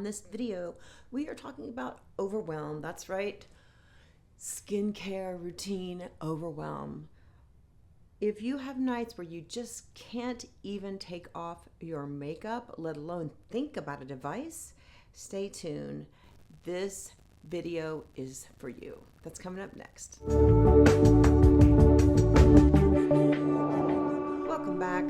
on this video, we are talking about overwhelm. That's right, skincare routine overwhelm. If you have nights where you just can't even take off your makeup, let alone think about a device, stay tuned. This video is for you. That's coming up next. Welcome back.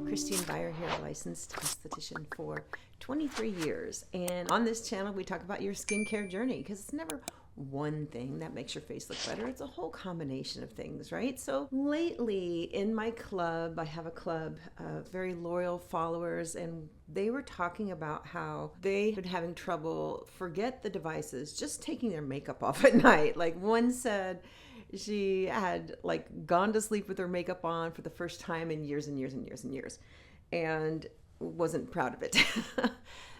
Christine Byer here, licensed esthetician for 23 years. And on this channel, we talk about your skincare journey because it's never one thing that makes your face look better. It's a whole combination of things, right? So lately in my club, I have a club of very loyal followers, and they were talking about how they've been having trouble, forget the devices, just taking their makeup off at night. Like one said she had gone to sleep with her makeup on for the first time in years and years and years and years, and wasn't proud of it.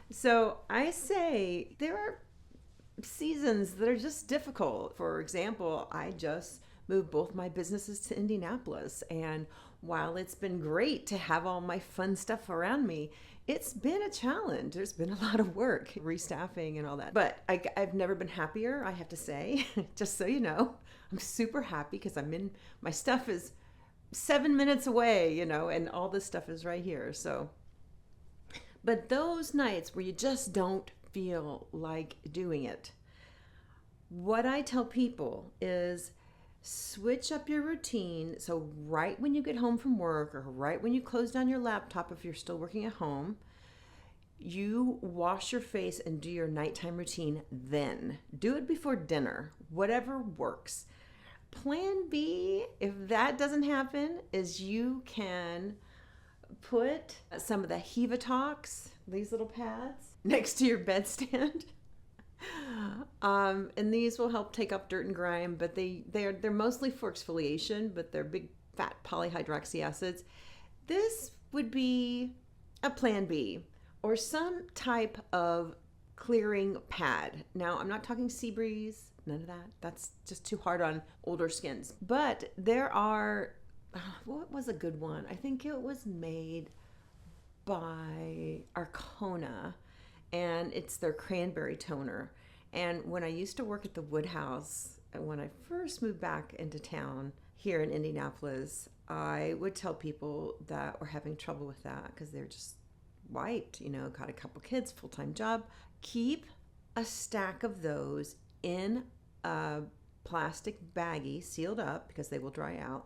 So I say there are seasons that are just difficult. For example, I just moved both my businesses to Indianapolis, and while it's been great to have all my fun stuff around me, it's been a challenge. There's been a lot of work, restaffing and all that. But I've never been happier, I have to say. Just so you know, I'm super happy because my stuff is 7 minutes away, and all this stuff is right here. So, but those nights where you just don't feel like doing it, what I tell people is switch up your routine. So right when you get home from work, or right when you close down your laptop, if you're still working at home, you wash your face and do your nighttime routine. Then do it before dinner, whatever works. Plan B, if that doesn't happen, is you can put some of the HEVATOX, these little pads, next to your bedstand. And these will help take up dirt and grime, but they're mostly for exfoliation, but they're big fat polyhydroxy acids. This would be a plan B, or some type of clearing pad. Now, I'm not talking sea breeze, none of that. That's just too hard on older skins. But there are, what was a good one? I think it was made by Arcona, and it's their cranberry toner. And when I used to work at the Woodhouse, when I first moved back into town here in Indianapolis, I would tell people that were having trouble with that because they're just wiped, got a couple kids, full-time job. Keep a stack of those in a plastic baggie, sealed up because they will dry out,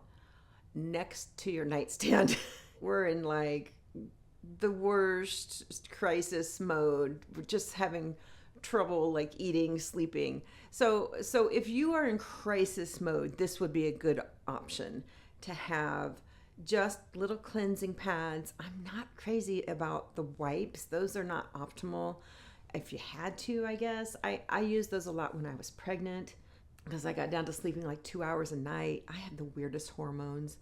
next to your nightstand. We're in the worst crisis mode. We're just having trouble eating, sleeping. So if you are in crisis mode, this would be a good option to have just little cleansing pads. I'm not crazy about the wipes. Those are not optimal. If you had to, I guess. I used those a lot when I was pregnant because I got down to sleeping 2 hours a night. I had the weirdest hormones.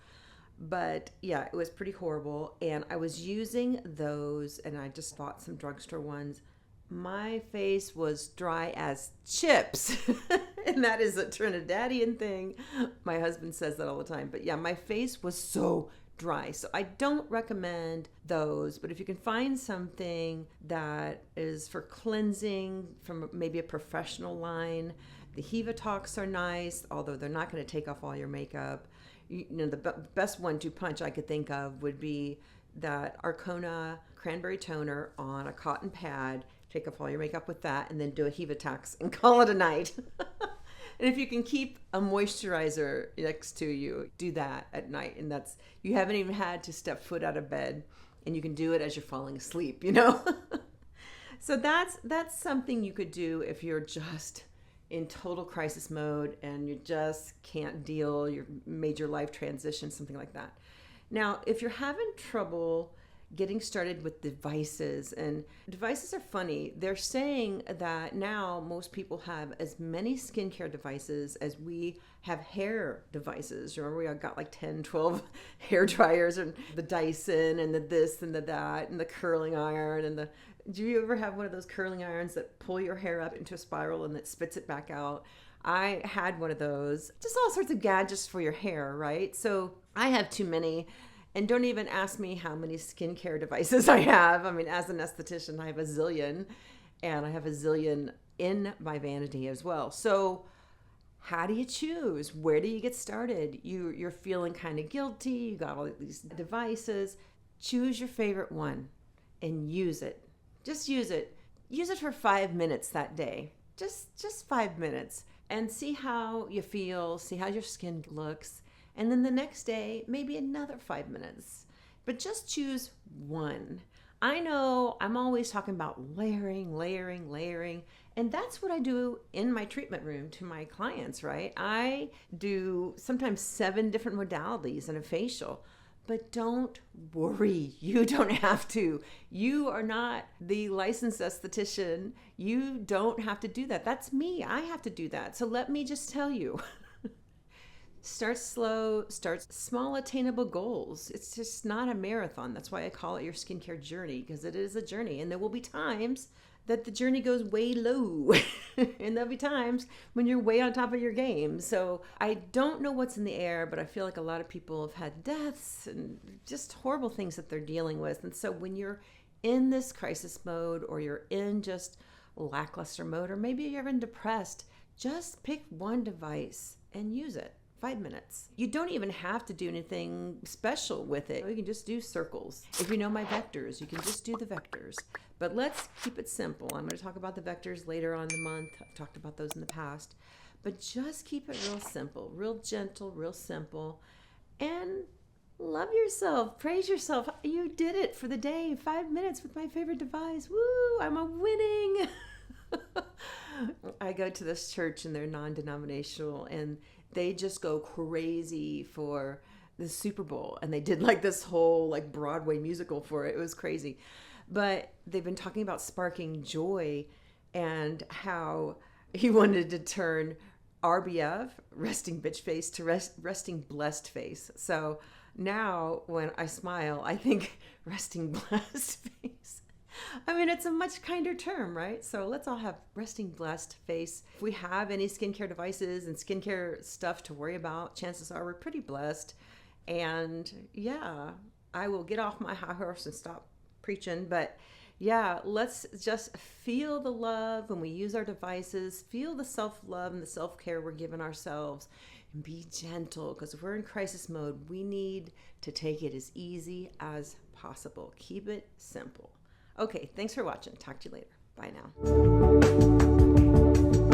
But yeah, it was pretty horrible. And I was using those, and I just bought some drugstore ones. My face was dry as chips. And that is a Trinidadian thing. My husband says that all the time. But yeah, my face was so dry. So I don't recommend those. But if you can find something that is for cleansing from maybe a professional line, the HEVATOX are nice, although they're not going to take off all your makeup. The best 1-2 punch I could think of would be that Arcona cranberry toner on a cotton pad. Take off all your makeup with that, and then do a HEVATOX and call it a night. And if you can keep a moisturizer next to you, do that at night. And you haven't even had to step foot out of bed, and you can do it as you're falling asleep, So that's something you could do if you're just in total crisis mode and you just can't deal, your major life transition, something like that. Now, if you're having trouble getting started with devices, and devices are funny, they're saying that now most people have as many skincare devices as we have hair devices. Remember, we got 10, 12 hair dryers, and the Dyson, and the this and the that, and the curling iron, and do you ever have one of those curling irons that pull your hair up into a spiral and that spits it back out? I had one of those. Just all sorts of gadgets for your hair, right? So I have too many. And don't even ask me how many skincare devices I have. I mean, as an esthetician, I have a zillion. and I have a zillion in my vanity as well. So how do you choose? Where do you get started? You're feeling kind of guilty. You got all these devices. Choose your favorite one and use it. Just use it. Use it for 5 minutes that day. Just 5 minutes, and see how you feel, see how your skin looks. And then the next day, maybe another 5 minutes. But just choose one. I know I'm always talking about layering. And that's what I do in my treatment room to my clients, right? I do sometimes 7 different modalities in a facial. But don't worry, you don't have to. You are not the licensed esthetician. You don't have to do that. That's me. I have to do that. So let me just tell you. Start slow, start small attainable goals. It's just not a marathon. That's why I call it your skincare journey, because it is a journey. And there will be times that the journey goes way low. And there'll be times when you're way on top of your game. So I don't know what's in the air, but I feel like a lot of people have had deaths and just horrible things that they're dealing with. And so when you're in this crisis mode, or you're in just lackluster mode, or maybe you're even depressed, just pick one device and use it. 5 minutes. You don't even have to do anything special with it. You can just do circles. If you know my vectors, you can just do the vectors. But let's keep it simple. I'm going to talk about the vectors later on in the month. I've talked about those in the past. But just keep it real simple, real gentle, real simple. And love yourself. Praise yourself. You did it for the day. 5 minutes with my favorite device. Woo! I'm a winning. I go to this church and they're non-denominational, and they just go crazy for the Super Bowl. And they did like this whole like Broadway musical for it. It was crazy. But they've been talking about sparking joy, and how he wanted to turn RBF, resting bitch face, to resting blessed face. So now when I smile, I think resting blessed face. I mean, it's a much kinder term, right? So let's all have resting blessed face. If we have any skincare devices and skincare stuff to worry about, chances are we're pretty blessed. And yeah, I will get off my high horse and stop preaching. But yeah, let's just feel the love when we use our devices, feel the self-love and the self-care we're giving ourselves, and be gentle, because if we're in crisis mode, we need to take it as easy as possible. Keep it simple. Okay, thanks for watching. Talk to you later. Bye now.